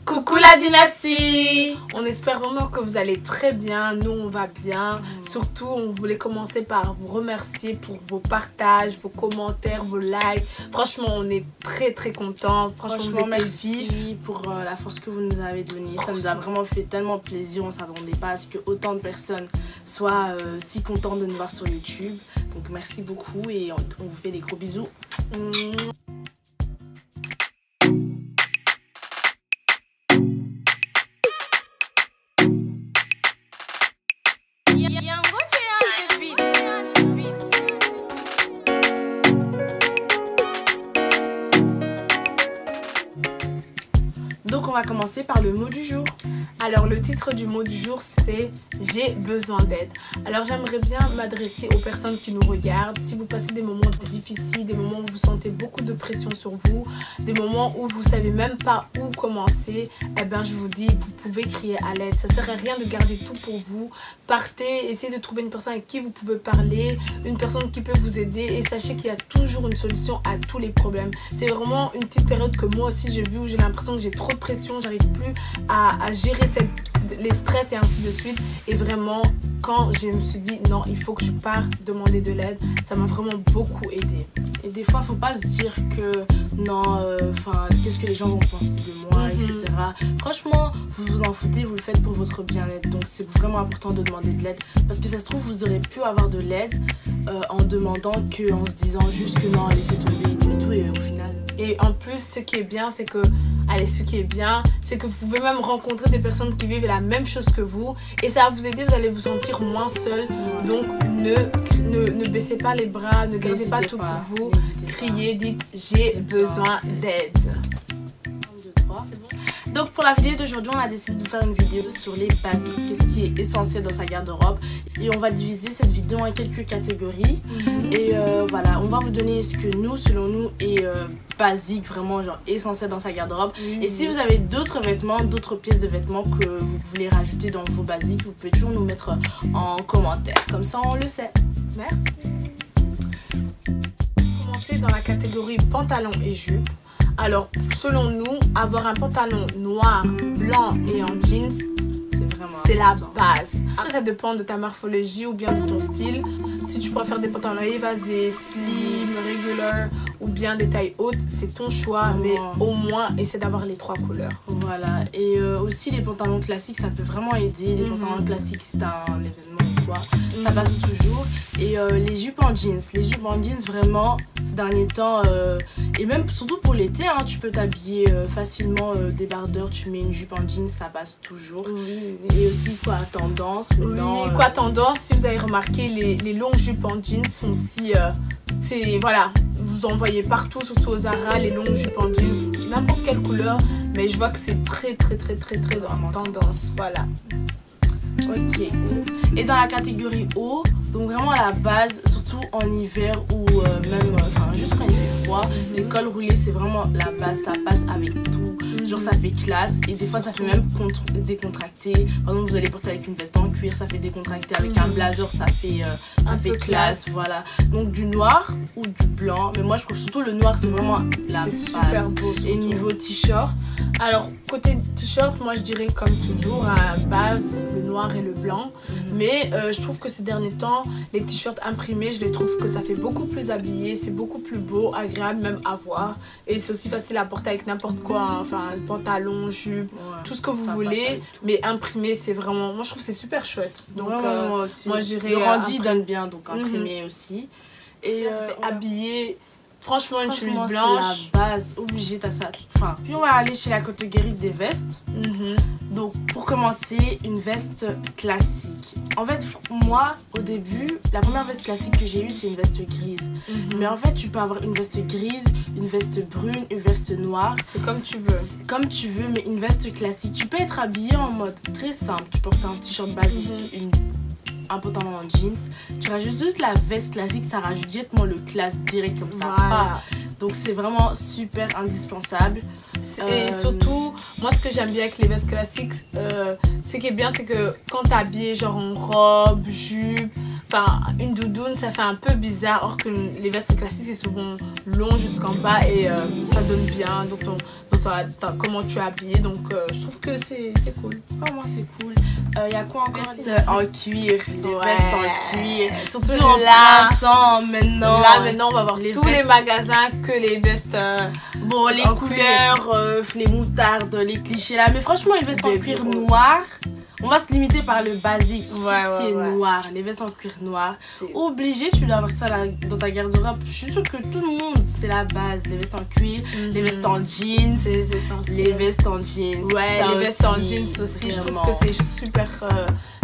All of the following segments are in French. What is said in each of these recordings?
Coucou la dynastie! On espère vraiment que vous allez très bien, nous on va bien. Surtout on voulait commencer par vous remercier pour vos partages, vos commentaires, vos likes. Franchement on est très contents. Franchement vous êtes merci pour la force que vous nous avez donnée. Ça nous a vraiment fait tellement plaisir, on ne s'attendait pas à ce que autant de personnes soient si contentes de nous voir sur YouTube. Donc merci beaucoup et on vous fait des gros bisous. Donc on va commencer par le mot du jour. Alors le titre du mot du jour c'est j'ai besoin d'aide. Alors j'aimerais bien m'adresser aux personnes qui nous regardent. Si vous passez des moments difficiles, des moments où vous sentez beaucoup de pression sur vous, des moments où vous savez même pas où commencer, eh ben je vous dis vous pouvez crier à l'aide. Ça sert à rien de garder tout pour vous. Partez, essayez de trouver une personne avec qui vous pouvez parler, une personne qui peut vous aider et sachez qu'il y a toujours une solution à tous les problèmes. C'est vraiment une petite période que moi aussi j'ai vu où j'ai l'impression que j'ai trop de pression, j'arrive plus à gérer les stress et ainsi de suite. Et vraiment quand je me suis dit non il faut que je parte demander de l'aide, ça m'a vraiment beaucoup aidé. Et des fois faut pas se dire que non qu'est-ce que les gens vont penser de moi, etc. Franchement vous vous en foutez, vous le faites pour votre bien-être. Donc c'est vraiment important de demander de l'aide parce que ça se trouve vous aurez pu avoir de l'aide en demandant que, en se disant juste que non laissez tomber et tout, et au final. Et en plus, ce qui est bien, c'est que vous pouvez même rencontrer des personnes qui vivent la même chose que vous. Et ça va vous aider, vous allez vous sentir moins seul. Donc, ne baissez pas les bras, ne gardez pas tout pour vous. Criez, dites j'ai besoin d'aide. 1, 2, 3, c'est bon. Donc pour la vidéo d'aujourd'hui, on a décidé de faire une vidéo sur les basiques, qu'est-ce qui est essentiel dans sa garde-robe. Et on va diviser cette vidéo en quelques catégories. Et voilà, on va vous donner ce que nous, selon nous, est basique, vraiment genre essentiel dans sa garde-robe. Et si vous avez d'autres vêtements, d'autres pièces de vêtements que vous voulez rajouter dans vos basiques, vous pouvez toujours nous mettre en commentaire. Comme ça, on le sait. Merci. Commencer dans la catégorie pantalon et jupe. Alors, selon nous, avoir un pantalon noir, blanc et en jeans, c'est la base. Après, ça dépend de ta morphologie ou bien de ton style. Si tu préfères des pantalons évasés, slim, regular ou bien des tailles hautes, c'est ton choix. Mais au moins, essaie d'avoir les 3 couleurs. Voilà. Et aussi, les pantalons classiques, ça peut vraiment aider. Les pantalons classiques, c'est un événement ou quoi. Ça passe toujours. Et les jupes en jeans. Les jupes en jeans, vraiment, ces derniers temps, et même surtout pour l'été, hein, tu peux t'habiller facilement débardeur. Tu mets une jupe en jeans, ça passe toujours. Et aussi, quoi, tendance. Maintenant, oui, quoi, tendance. Si vous avez remarqué, les longues jupes en jeans sont si... voilà, vous en voyez partout, surtout aux Zara, les longues jupes en jeans, n'importe quelle couleur. Mais je vois que c'est très dans tendance. Voilà. Ok. Et dans la catégorie haut, donc vraiment à la base, surtout en hiver ou même juste quand il fait froid, les cols roulés c'est vraiment la base, ça passe avec tout. Genre ça fait classe et des fois ça fait même décontracté. Par exemple vous allez porter avec une veste en cuir, ça fait décontracté. Avec un blazer ça fait classe. Voilà. Donc du noir ou du blanc. Mais moi je trouve surtout le noir c'est vraiment la base. C'est super beau. Surtout. Et niveau t-shirt. Alors côté t-shirt moi je dirais comme toujours à base le noir et le blanc. Mais je trouve que ces derniers temps les t-shirts imprimés je les trouve que ça fait beaucoup plus habillé, c'est beaucoup plus beau, agréable même à voir. Et c'est aussi facile à porter avec n'importe quoi, hein. Enfin pantalon, jupe, tout ce que vous voulez. Mais imprimé c'est vraiment, moi je trouve que c'est super chouette. Donc moi aussi. Moi je dirais le rendu donne bien, donc imprimé aussi. Et ça fait habillé. Franchement, une chemise blanche. C'est la base, obligée, t'as ça. Puis on va aller chez la catégorie des vestes. Donc pour commencer, une veste classique. En fait, moi, au début, la première veste classique que j'ai eue, c'est une veste grise. Mais en fait, tu peux avoir une veste grise, une veste brune, une veste noire. C'est comme tu veux. Comme tu veux, mais une veste classique. Tu peux être habillée en mode très simple. Tu portes un t-shirt basique, un pantalon en jeans, tu rajoutes juste la veste classique, ça rajoute directement le classe direct comme ça. Voilà. Donc c'est vraiment super indispensable. Et surtout, moi ce que j'aime bien avec les vestes classiques, ce qui est bien c'est que quand t'es habillé genre en robe, jupe, enfin une doudoune, ça fait un peu bizarre. Or que les vestes classiques c'est souvent long jusqu'en bas et ça donne bien dans comment tu es habillé. Donc je trouve que c'est cool. Oh, moi c'est cool. Il y a quoi encore? En cuir, les vestes en cuir. Surtout en là, printemps maintenant. Là maintenant on va voir tous les magasins que les vestes. Bon, les couleurs, les moutardes, les clichés là. Mais franchement, les vestes en cuir noir, on va se limiter par le basique. Tout ce qui est noir, les vestes en cuir noir. Obligé, tu dois avoir ça là, dans ta garde-robe. Je suis sûre que tout le monde, c'est la base. Les vestes en cuir, les vestes en jeans. C'est essentiel. Les vestes en jeans. Ouais, les vestes en jeans aussi. Je trouve que c'est super.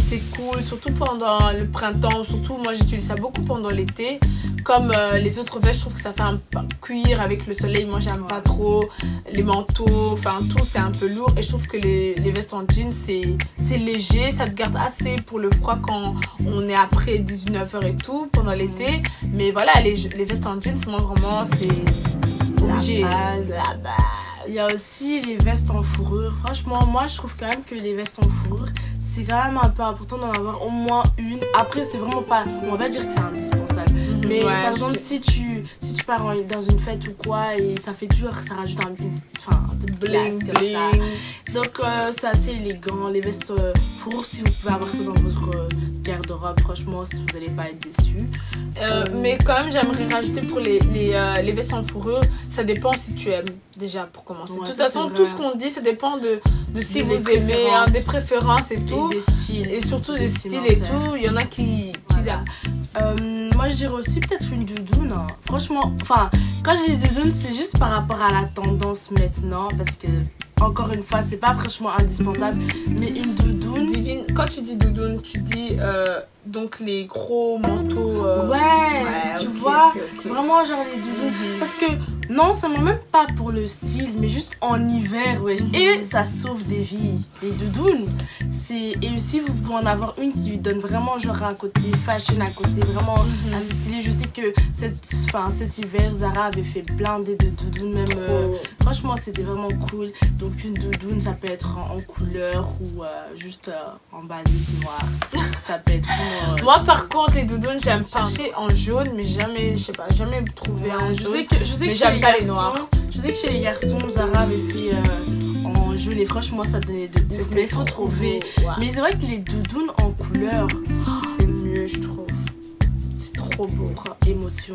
C'est cool, surtout pendant le printemps. Surtout, moi j'utilise ça beaucoup pendant l'été. Comme les autres vestes, je trouve que ça fait un cuir avec le soleil. Moi j'aime pas trop. Les manteaux, enfin tout, c'est un peu lourd. Et je trouve que les vestes en jeans, c'est léger. Ça te garde assez pour le froid quand on est après 19h et tout, pendant l'été. Mais voilà, les vestes en jeans, moi vraiment, c'est obligé. La base. Il y a aussi les vestes en fourrure. Franchement, moi je trouve quand même que les vestes en fourrure, c'est quand même un peu important d'en avoir au moins une. Après, c'est vraiment pas, on va pas dire que c'est indispensable. Mais par exemple, si tu pars dans une fête ou quoi et ça fait dur, ça rajoute un peu de bling bling. Donc c'est assez élégant. Les vestes fourrures, si vous pouvez avoir ça dans votre garde-robe, franchement, vous n'allez pas être déçus. Mais quand même, j'aimerais rajouter pour les vestes en fourrure, ça dépend si tu aimes déjà pour commencer. De toute façon, tout ce qu'on dit, ça dépend de si vous aimez, des préférences et tout. Et des styles. Et surtout des styles et tout. Il y en a qui aiment. Moi, je dirais aussi peut-être une doudoune. Hein. Franchement, enfin, quand je dis doudoune, c'est juste par rapport à la tendance maintenant. Parce que, encore une fois, c'est pas franchement indispensable. Mais une doudoune. Divine, quand tu dis doudoune, tu dis donc les gros manteaux. Tu vois, vraiment genre les doudounes. Parce que, non, ça ne même pas pour le style, mais juste en hiver, Et ça sauve des vies. Les doudounes, et aussi vous pouvez en avoir une qui donne vraiment genre un côté fashion, un côté vraiment assez stylé. Je sais que cet hiver, Zara avait fait blinder de doudounes même. Franchement, c'était vraiment cool. Donc une doudoune, ça peut être en couleur ou juste en basique noir. Ça peut être moi par contre les doudounes, j'aime chercher en jaune, mais jamais, je sais pas, jamais trouvé un jaune. Je sais que j'aime pas les noirs. Je sais que chez les garçons, Zara avait fait en jaune et franchement ça donnait de ouf. Mais il faut trouver. Mais c'est vrai que les doudounes en couleur, c'est mieux, je trouve. C'est trop beau. Émotion.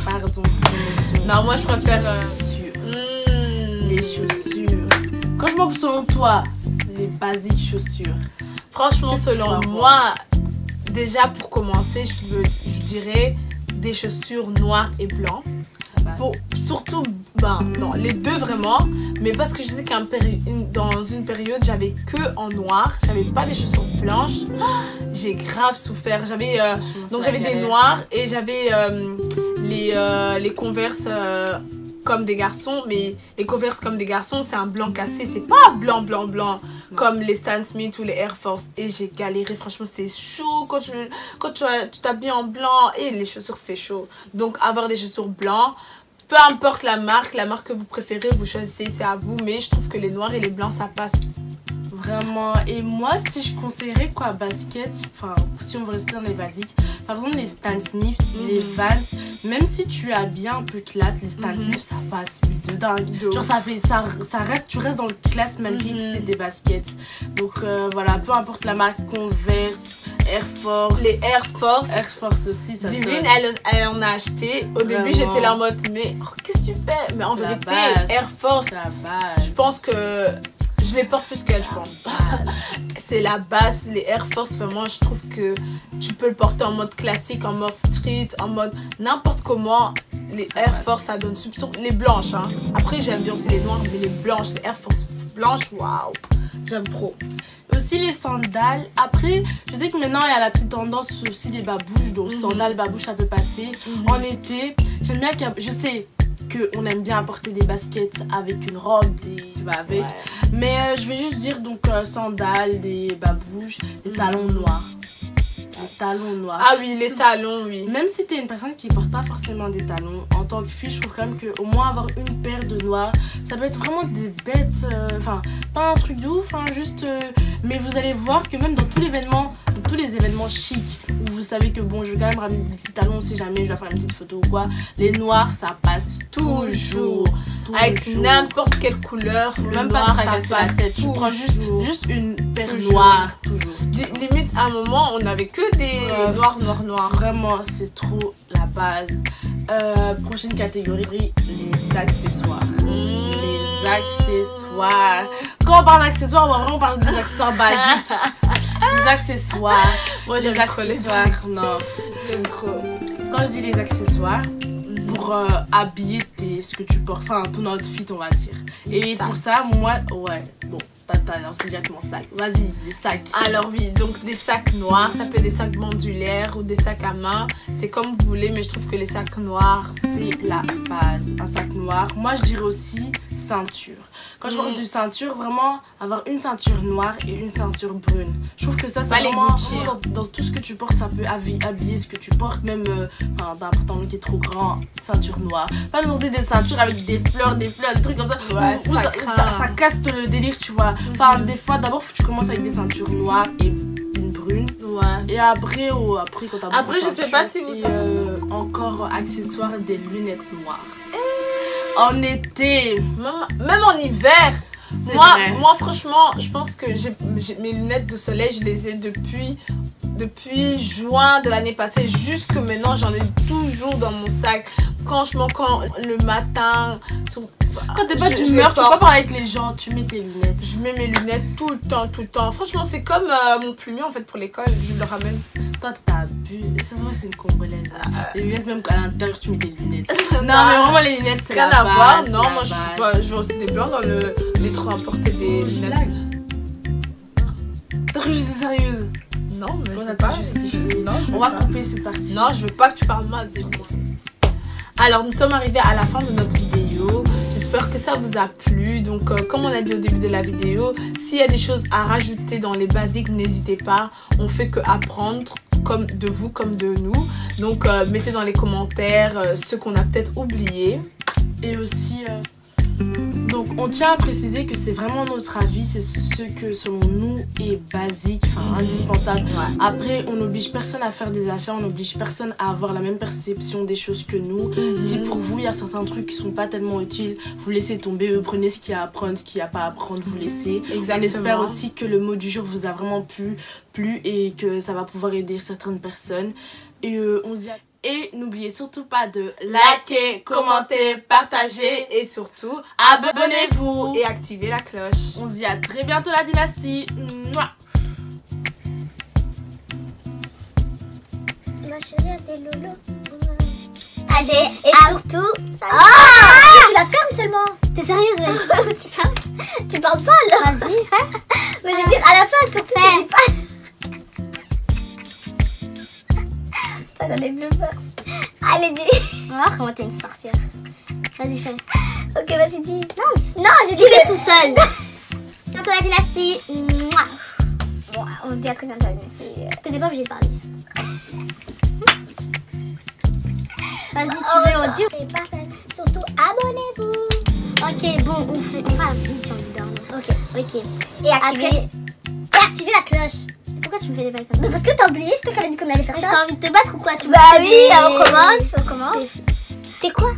Pardon, émotion. Non, moi je préfère les chaussures. Franchement, selon toi, les basiques chaussures. Franchement, selon moi, déjà pour commencer, je dirais des chaussures noires et blancs. Surtout, non, les deux vraiment, mais parce que je sais dans une période, j'avais que en noir, j'avais pas des chaussures blanches. J'ai grave souffert. Donc j'avais des noirs et j'avais les Converse comme des garçons, mais les Converse comme des garçons, c'est un blanc cassé, c'est pas blanc comme les Stan Smith ou les Air Force. Et j'ai galéré, franchement c'était chaud quand tu t'habilles en blanc et les chaussures c'était chaud. Donc avoir des chaussures blancs, peu importe la marque que vous préférez, vous choisissez, c'est à vous, mais je trouve que les noirs et les blancs ça passe. Vraiment. Et moi, si je conseillerais quoi, basket, enfin, si on veut rester dans les basiques, par exemple les Stan Smith, les Vans, même si tu as bien un peu classe, les Stan Smith, ça passe de dingue. Genre ça reste, tu restes dans le classe malgré que c'est des baskets. Donc voilà, peu importe la marque, Converse, Air Force. Les Air Force. Air Force aussi, ça Divine, elle en a acheté. Au début, j'étais là en mode, mais qu'est-ce que tu fais? Mais en vérité, Air Force, je pense que je les porte plus qu'elle, je pense. C'est la base, les Air Force, vraiment, je trouve que tu peux le porter en mode classique, en mode street, en mode n'importe comment. Les Air Force, ça donne les blanches. Hein. Après, j'aime bien aussi les noires, mais les blanches, les Air Force blanches, waouh, j'aime trop. Aussi les sandales. Après, je sais que maintenant il y a la petite tendance aussi des babouches, donc sandales, babouches, ça peut passer. En été, j'aime bien je sais qu'on aime bien apporter des baskets avec une robe, mais je vais juste dire donc sandales, des babouches, des talons noirs. Les talons noirs. Ah oui, les talons, oui. Même si tu es une personne qui porte pas forcément des talons, en tant que fille, je trouve quand même qu'au moins avoir une paire de noirs, ça peut être vraiment des bêtes, enfin, pas un truc de ouf, hein, juste. Mais vous allez voir que même dans tous les événements chics, vous savez que bon, je vais quand même ramener des petits talons si jamais je dois faire une petite photo ou quoi. Les noirs, ça passe toujours. Avec n'importe quelle couleur, le même noir, pas se traverser la tête. Tu prends juste une paire noire, toujours. Limite, à un moment, on n'avait que des noirs. Vraiment, c'est trop la base. Prochaine catégorie, les accessoires. Les accessoires. Quand on parle d'accessoires, on va vraiment parler des accessoires basiques. Les accessoires. Moi, j'aime trop les accessoires. Non, j'aime trop. quand je dis les accessoires, pour habiller ce que tu portes, enfin ton outfit, on va dire. Et pour ça, moi, ouais, bon, on sait directement sac. Vas-y, les sacs. Alors oui, donc des sacs noirs, ça peut être des sacs bandulaires ou des sacs à main, c'est comme vous voulez, mais je trouve que les sacs noirs, c'est la base. Un sac noir. Moi, je dirais aussi ceinture. Quand je parle de ceinture, vraiment avoir une ceinture noire et une ceinture brune. Je trouve que ça, c'est vraiment dans tout ce que tu portes, ça peut habiller ce que tu portes, même d'un pantalon qui est trop grand, ceinture noire. Pas nous des ceintures avec des fleurs, des trucs comme ça. Ouais, où ça casse le délire, tu vois. Enfin, des fois, d'abord, tu commences avec des ceintures noires et une brune. Ouais. Et après quand t'as après, je sais pas si vous encore accessoires, des lunettes noires. En été, même en hiver. Moi, franchement, je pense que mes lunettes de soleil, je les ai depuis juin de l'année passée jusque maintenant. J'en ai toujours dans mon sac. Quand le matin, quand t'es pas d'humeur, tu peux pas parler avec les gens, tu mets tes lunettes. Je mets mes lunettes tout le temps. Franchement, c'est comme mon plumier en fait pour l'école. Je le ramène. Toi, t'abuses. C'est vrai, c'est une congolaise. Les lunettes, même à l'intérieur, tu mets tes lunettes. Non, mais vraiment, les lunettes, c'est la base. Rien à voir. Non, moi, je vois aussi des blancs dans le métro à porter des lunettes. T'as cru que j'étais sérieuse? Non, mais je veux pas justifier. Non, on va couper cette partie. Non, je veux pas que tu parles mal de moi. Alors, nous sommes arrivés à la fin de notre vidéo. J'espère que ça vous a plu. Donc, comme on a dit au début de la vidéo, s'il y a des choses à rajouter dans les basiques, n'hésitez pas. On fait que apprendre comme de vous, comme de nous. Donc, mettez dans les commentaires ce qu'on a peut-être oublié. Et aussi... donc on tient à préciser que c'est vraiment notre avis, c'est ce que selon nous est basique, enfin indispensable. Ouais. Après on n'oblige personne à faire des achats, on n'oblige personne à avoir la même perception des choses que nous. Si pour vous il y a certains trucs qui sont pas tellement utiles, vous laissez tomber, prenez ce qu'il y a à apprendre, ce qu'il n'y a pas à apprendre, vous laissez. Exactement. On espère aussi que le mot du jour vous a vraiment plu et que ça va pouvoir aider certaines personnes. Et on se dit Et n'oubliez surtout pas de liker, commenter, partager et surtout abonnez-vous et activez la cloche. On se dit à très bientôt la dynastie. Mouah. Ma chérie a des lolos. Et surtout... Tu la fermes seulement. T'es sérieuse, wesh? Tu fermes? Tu parles pas alors? Vas-y, frère. Mais je veux dire, à la fin, surtout, tu dis pas... Pas dans les bloopers. Allez, dis. On va voir comment t'es une sorcière. Vas-y, fais. Ok, vas-y, dis. Non, j'ai dit. Tu fais tout seul. Bientôt la dynastie. Bon, on dit à très bientôt la dynastie. T'étais pas obligée de parler. Vas-y, tu veux, on dit. Surtout, abonnez-vous. Ok, bon, on fera la mission de dormir. Ok. Et activer la cloche. Pourquoi tu me fais des bails comme ça? Parce que t'as oublié, c'est toi qui avais dit qu'on allait faire ça. J'ai envie de te battre ou quoi? Bah oui, on commence. T'es quoi?